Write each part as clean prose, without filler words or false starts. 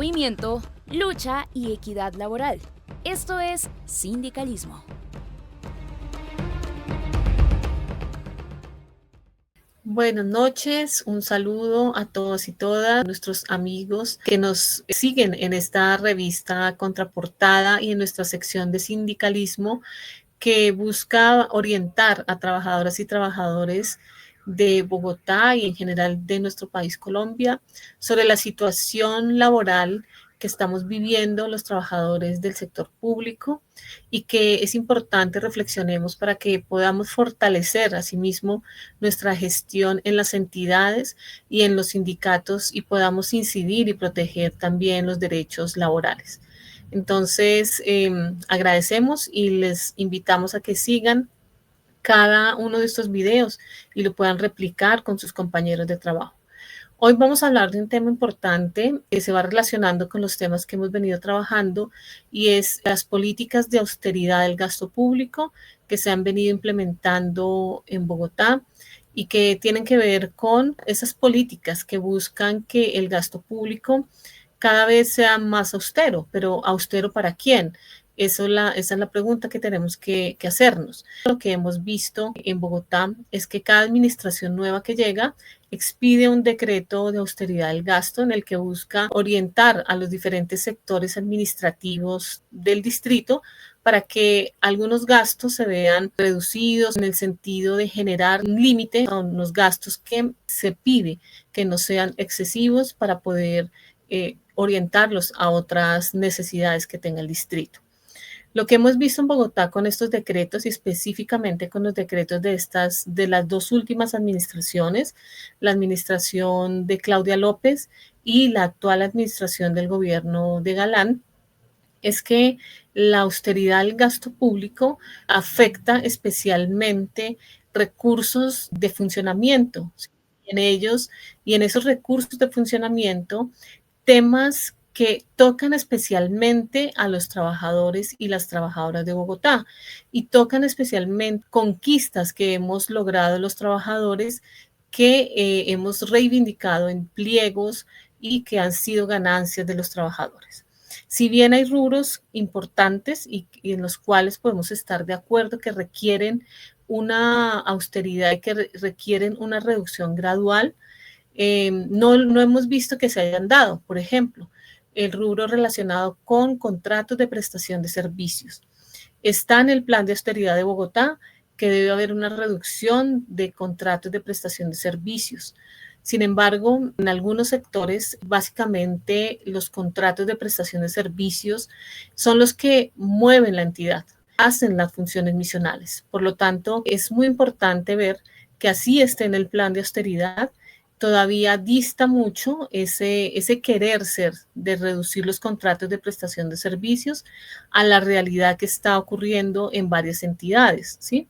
movimiento, lucha y equidad laboral. Esto es sindicalismo. Buenas noches, un saludo a todos y todas nuestros amigos que nos siguen en esta revista Contraportada y en nuestra sección de sindicalismo que busca orientar a trabajadoras y trabajadores de Bogotá y en general de nuestro país Colombia sobre la situación laboral que estamos viviendo los trabajadores del sector público y que es importante reflexionemos para que podamos fortalecer asimismo nuestra gestión en las entidades y en los sindicatos y podamos incidir y proteger también los derechos laborales. Entonces, agradecemos y les invitamos a que sigan cada uno de estos videos y lo puedan replicar con sus compañeros de trabajo. Hoy vamos a hablar de un tema importante que se va relacionando con los temas que hemos venido trabajando y es las políticas de austeridad del gasto público que se han venido implementando en Bogotá y que tienen que ver con esas políticas que buscan que el gasto público cada vez sea más austero, pero austero ¿para quién? Esa es la pregunta que tenemos que hacernos. Lo que hemos visto en Bogotá es que cada administración nueva que llega expide un decreto de austeridad del gasto en el que busca orientar a los diferentes sectores administrativos del distrito para que algunos gastos se vean reducidos en el sentido de generar un límite a unos gastos que se pide que no sean excesivos para poder orientarlos a otras necesidades que tenga el distrito. Lo que hemos visto en Bogotá con estos decretos y específicamente con los decretos de las dos últimas administraciones, la administración de Claudia López y la actual administración del gobierno de Galán, es que la austeridad del gasto público afecta especialmente recursos de funcionamiento. En ellos y en esos recursos de funcionamiento, temas que tocan especialmente a los trabajadores y las trabajadoras de Bogotá y tocan especialmente conquistas que hemos logrado los trabajadores que hemos reivindicado en pliegos y que han sido ganancias de los trabajadores. Si bien hay rubros importantes y en los cuales podemos estar de acuerdo que requieren una austeridad y que requieren una reducción gradual, no hemos visto que se hayan dado. Por ejemplo, el rubro relacionado con contratos de prestación de servicios. Está en el plan de austeridad de Bogotá que debe haber una reducción de contratos de prestación de servicios. Sin embargo, en algunos sectores, básicamente los contratos de prestación de servicios son los que mueven la entidad, hacen las funciones misionales. Por lo tanto, es muy importante ver que así esté en el plan de austeridad, todavía dista mucho ese querer ser de reducir los contratos de prestación de servicios a la realidad que está ocurriendo en varias entidades, ¿sí?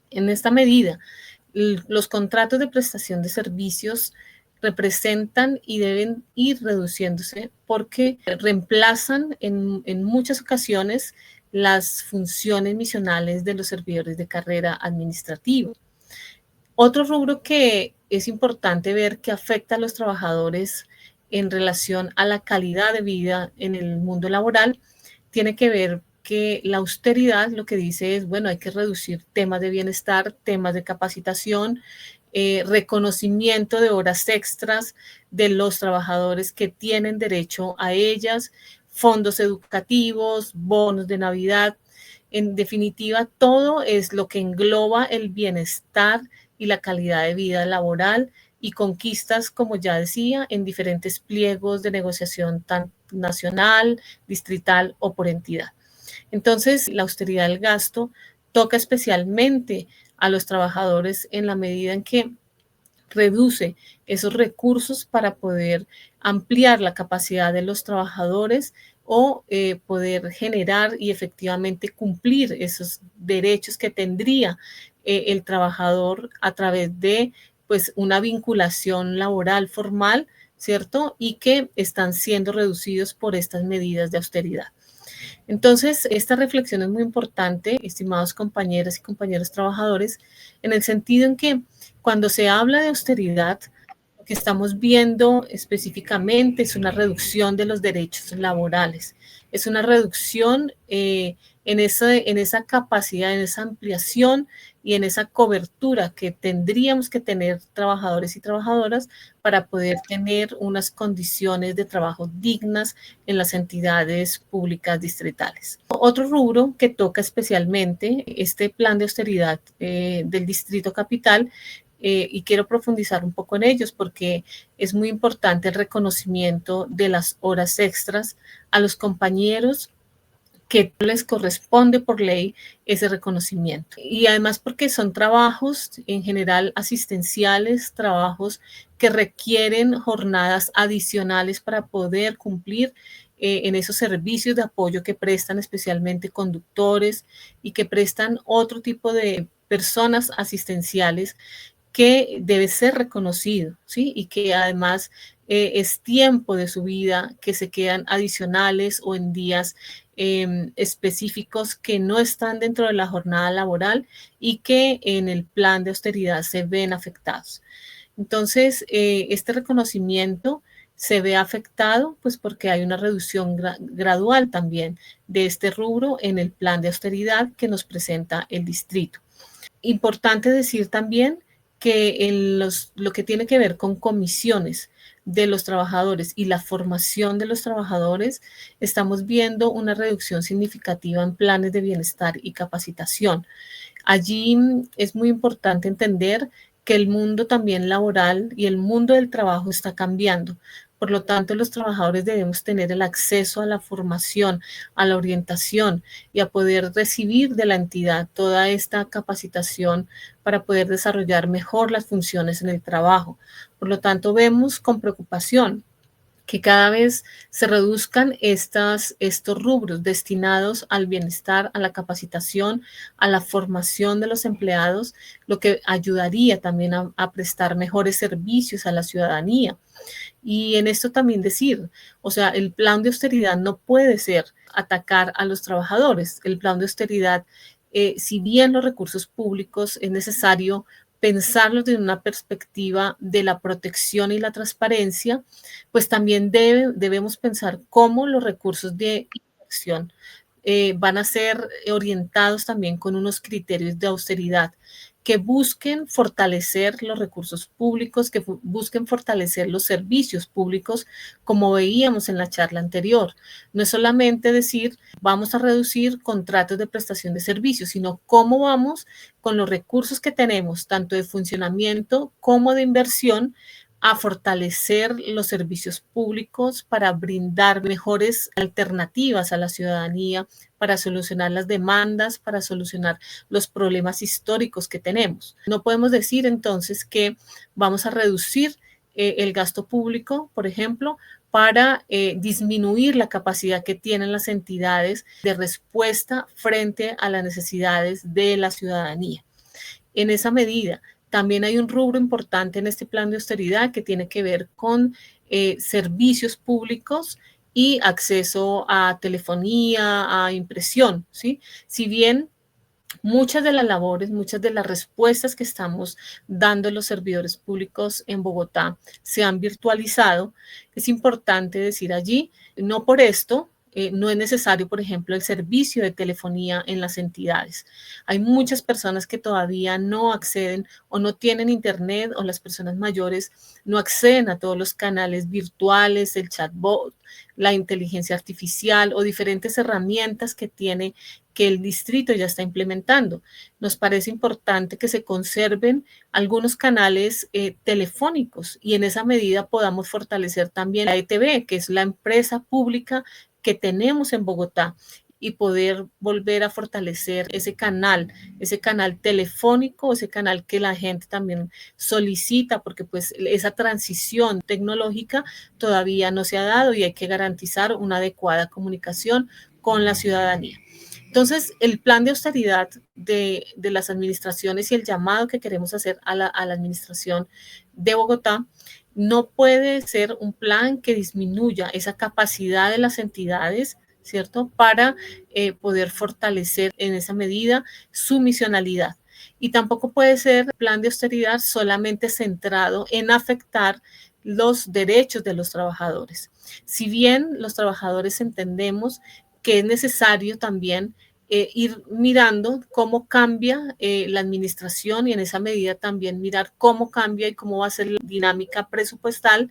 En esta medida, los contratos de prestación de servicios representan y deben ir reduciéndose porque reemplazan en muchas ocasiones las funciones misionales de los servidores de carrera administrativa. Otro rubro que es importante ver que afecta a los trabajadores en relación a la calidad de vida en el mundo laboral tiene que ver que la austeridad lo que dice es, bueno, hay que reducir temas de bienestar, temas de capacitación, reconocimiento de horas extras de los trabajadores que tienen derecho a ellas, fondos educativos, bonos de Navidad. En definitiva, todo es lo que engloba el bienestar y la calidad de vida laboral y conquistas, como ya decía, en diferentes pliegos de negociación tan nacional, distrital o por entidad. Entonces, la austeridad del gasto toca especialmente a los trabajadores en la medida en que reduce esos recursos para poder ampliar la capacidad de los trabajadores o poder generar y efectivamente cumplir esos derechos que tendría el trabajador a través de pues una vinculación laboral formal, ¿cierto? Y que están siendo reducidos por estas medidas de austeridad. Entonces, esta reflexión es muy importante, estimados compañeras y compañeros trabajadores, en el sentido en que cuando se habla de austeridad, que estamos viendo específicamente es una reducción de los derechos laborales, es una reducción en esa capacidad, en esa ampliación y en esa cobertura que tendríamos que tener trabajadores y trabajadoras para poder tener unas condiciones de trabajo dignas en las entidades públicas distritales. Otro rubro que toca especialmente este plan de austeridad del Distrito Capital, y quiero profundizar un poco en ellos porque es muy importante el reconocimiento de las horas extras a los compañeros que les corresponde por ley ese reconocimiento. Y además porque son trabajos en general asistenciales, trabajos que requieren jornadas adicionales para poder cumplir en esos servicios de apoyo que prestan especialmente conductores y que prestan otro tipo de personas asistenciales que debe ser reconocido, ¿sí? Y que además es tiempo de su vida que se quedan adicionales o en días específicos que no están dentro de la jornada laboral y que en el plan de austeridad se ven afectados. Entonces, este reconocimiento se ve afectado pues porque hay una reducción gradual también de este rubro en el plan de austeridad que nos presenta el distrito. Importante decir también que en lo que tiene que ver con comisiones de los trabajadores y la formación de los trabajadores, estamos viendo una reducción significativa en planes de bienestar y capacitación. Allí es muy importante entender que el mundo también laboral y el mundo del trabajo está cambiando. Por lo tanto, los trabajadores debemos tener el acceso a la formación, a la orientación y a poder recibir de la entidad toda esta capacitación para poder desarrollar mejor las funciones en el trabajo. Por lo tanto, vemos con preocupación que cada vez se reduzcan estos rubros destinados al bienestar, a la capacitación, a la formación de los empleados, lo que ayudaría también a prestar mejores servicios a la ciudadanía. Y en esto también decir, o sea, el plan de austeridad no puede ser atacar a los trabajadores. El plan de austeridad, si bien los recursos públicos es necesario pensarlos desde una perspectiva de la protección y la transparencia, pues también debemos pensar cómo los recursos de inversión van a ser orientados también con unos criterios de austeridad que busquen fortalecer los recursos públicos, que busquen fortalecer los servicios públicos, como veíamos en la charla anterior. No es solamente decir, vamos a reducir contratos de prestación de servicios, sino cómo vamos con los recursos que tenemos, tanto de funcionamiento como de inversión, a fortalecer los servicios públicos para brindar mejores alternativas a la ciudadanía, para solucionar las demandas, para solucionar los problemas históricos que tenemos. No podemos decir entonces que vamos a reducir el gasto público, por ejemplo, para disminuir la capacidad que tienen las entidades de respuesta frente a las necesidades de la ciudadanía. En esa medida, también hay un rubro importante en este plan de austeridad que tiene que ver con servicios públicos y acceso a telefonía, a impresión, ¿sí? Si bien muchas de las labores, muchas de las respuestas que estamos dando los servidores públicos en Bogotá se han virtualizado, es importante decir allí, no por esto, no es necesario, por ejemplo, el servicio de telefonía en las entidades. Hay muchas personas que todavía no acceden o no tienen internet, o las personas mayores no acceden a todos los canales virtuales, el chatbot, la inteligencia artificial o diferentes herramientas que tiene que el distrito ya está implementando. Nos parece importante que se conserven algunos canales telefónicos y en esa medida podamos fortalecer también la ETB, que es la empresa pública que tenemos en Bogotá, y poder volver a fortalecer ese canal telefónico, ese canal que la gente también solicita, porque pues esa transición tecnológica todavía no se ha dado y hay que garantizar una adecuada comunicación con la ciudadanía. Entonces, el plan de austeridad de las administraciones y el llamado que queremos hacer a la administración de Bogotá no puede ser un plan que disminuya esa capacidad de las entidades, ¿cierto? Para poder fortalecer en esa medida su misionalidad. Y tampoco puede ser plan de austeridad solamente centrado en afectar los derechos de los trabajadores. Si bien los trabajadores entendemos que es necesario también ir mirando cómo cambia la administración y en esa medida también mirar cómo cambia y cómo va a ser la dinámica presupuestal,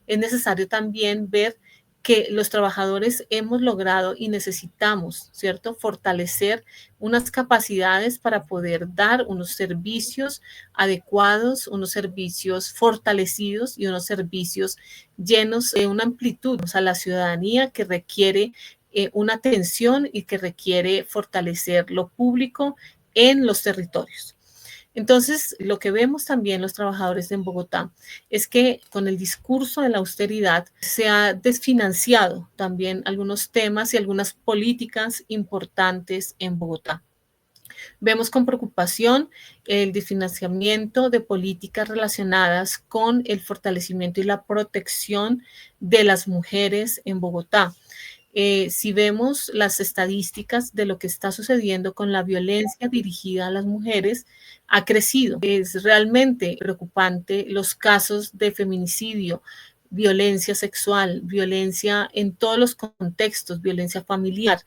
es necesario también ver que los trabajadores hemos logrado y necesitamos, ¿cierto?, fortalecer unas capacidades para poder dar unos servicios adecuados, unos servicios fortalecidos y unos servicios llenos de una amplitud, o sea, la ciudadanía que requiere una atención y que requiere fortalecer lo público en los territorios. Entonces, lo que vemos también los trabajadores en Bogotá es que con el discurso de la austeridad se ha desfinanciado también algunos temas y algunas políticas importantes en Bogotá. Vemos con preocupación el desfinanciamiento de políticas relacionadas con el fortalecimiento y la protección de las mujeres en Bogotá. Si vemos las estadísticas de lo que está sucediendo con la violencia dirigida a las mujeres, ha crecido. Es realmente preocupante los casos de feminicidio, violencia sexual, violencia en todos los contextos, violencia familiar.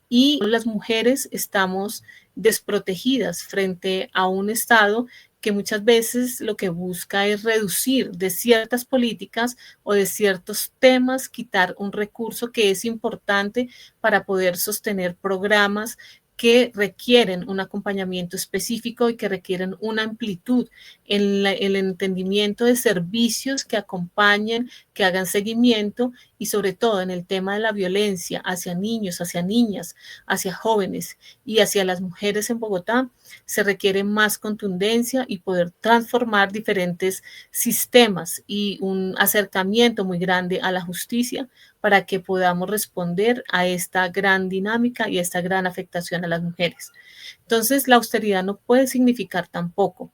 Y las mujeres estamos desprotegidas frente a un Estado que muchas veces lo que busca es reducir de ciertas políticas o de ciertos temas, quitar un recurso que es importante para poder sostener programas que requieren un acompañamiento específico y que requieren una amplitud en el entendimiento de servicios que acompañen, que hagan seguimiento y sobre todo en el tema de la violencia hacia niños, hacia niñas, hacia jóvenes y hacia las mujeres en Bogotá, se requiere más contundencia y poder transformar diferentes sistemas y un acercamiento muy grande a la justicia para que podamos responder a esta gran dinámica y a esta gran afectación a las mujeres. Entonces, la austeridad no puede significar tampoco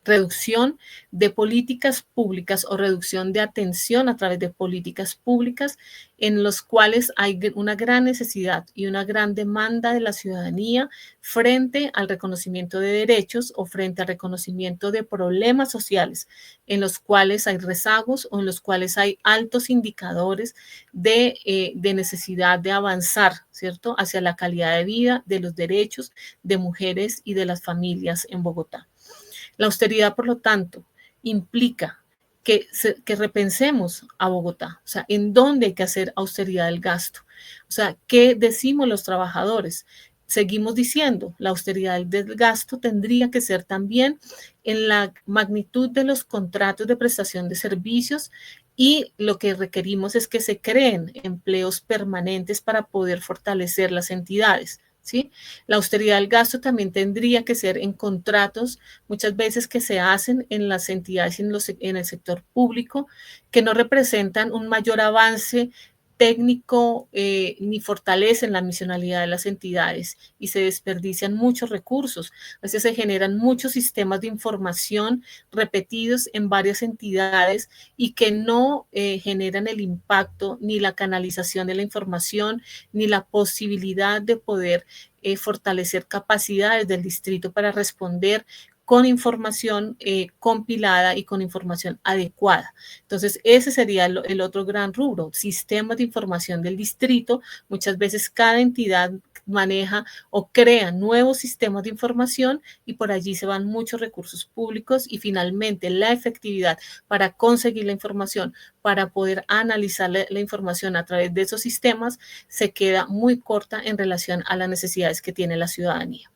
reducción de políticas públicas o reducción de atención a través de políticas públicas en los cuales hay una gran necesidad y una gran demanda de la ciudadanía frente al reconocimiento de derechos o frente al reconocimiento de problemas sociales en los cuales hay rezagos o en los cuales hay altos indicadores de necesidad de avanzar, ¿cierto?, hacia la calidad de vida, de los derechos de mujeres y de las familias en Bogotá. La austeridad, por lo tanto, implica que repensemos a Bogotá, o sea, en dónde hay que hacer austeridad del gasto. O sea, ¿qué decimos los trabajadores? Seguimos diciendo, la austeridad del gasto tendría que ser también en la magnitud de los contratos de prestación de servicios y lo que requerimos es que se creen empleos permanentes para poder fortalecer las entidades. ¿Sí? La austeridad del gasto también tendría que ser en contratos, muchas veces que se hacen en las entidades, en el sector público, que no representan un mayor avance técnico ni fortalecen la misionalidad de las entidades y se desperdician muchos recursos. A veces se generan muchos sistemas de información repetidos en varias entidades y que no generan el impacto ni la canalización de la información ni la posibilidad de poder fortalecer capacidades del distrito para responder con información compilada y con información adecuada. Entonces, ese sería el otro gran rubro, sistemas de información del distrito. Muchas veces cada entidad maneja o crea nuevos sistemas de información y por allí se van muchos recursos públicos y finalmente la efectividad para conseguir la información, para poder analizar la información a través de esos sistemas, se queda muy corta en relación a las necesidades que tiene la ciudadanía.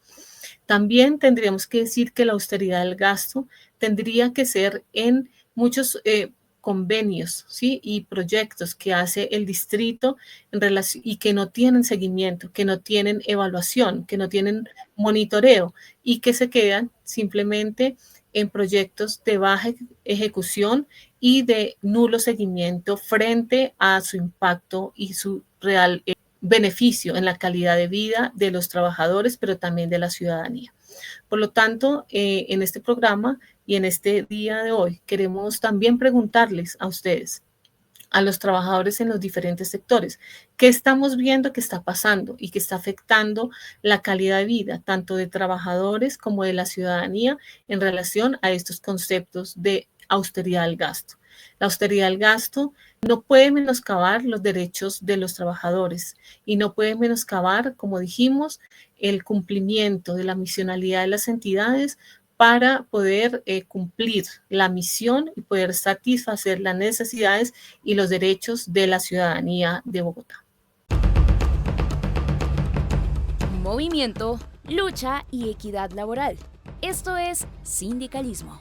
También tendríamos que decir que la austeridad del gasto tendría que ser en muchos convenios, ¿sí?, y proyectos que hace el distrito en relación, y que no tienen seguimiento, que no tienen evaluación, que no tienen monitoreo y que se quedan simplemente en proyectos de baja ejecución y de nulo seguimiento frente a su impacto y su real beneficio en la calidad de vida de los trabajadores, pero también de la ciudadanía. Por lo tanto, en este programa y en este día de hoy, queremos también preguntarles a ustedes, a los trabajadores en los diferentes sectores. ¿Qué estamos viendo que está pasando y que está afectando la calidad de vida tanto de trabajadores como de la ciudadanía en relación a estos conceptos de austeridad del gasto? La austeridad del gasto no puede menoscabar los derechos de los trabajadores y no puede menoscabar, como dijimos, el cumplimiento de la misionalidad de las entidades para poder cumplir la misión y poder satisfacer las necesidades y los derechos de la ciudadanía de Bogotá. Movimiento, lucha y equidad laboral. Esto es sindicalismo.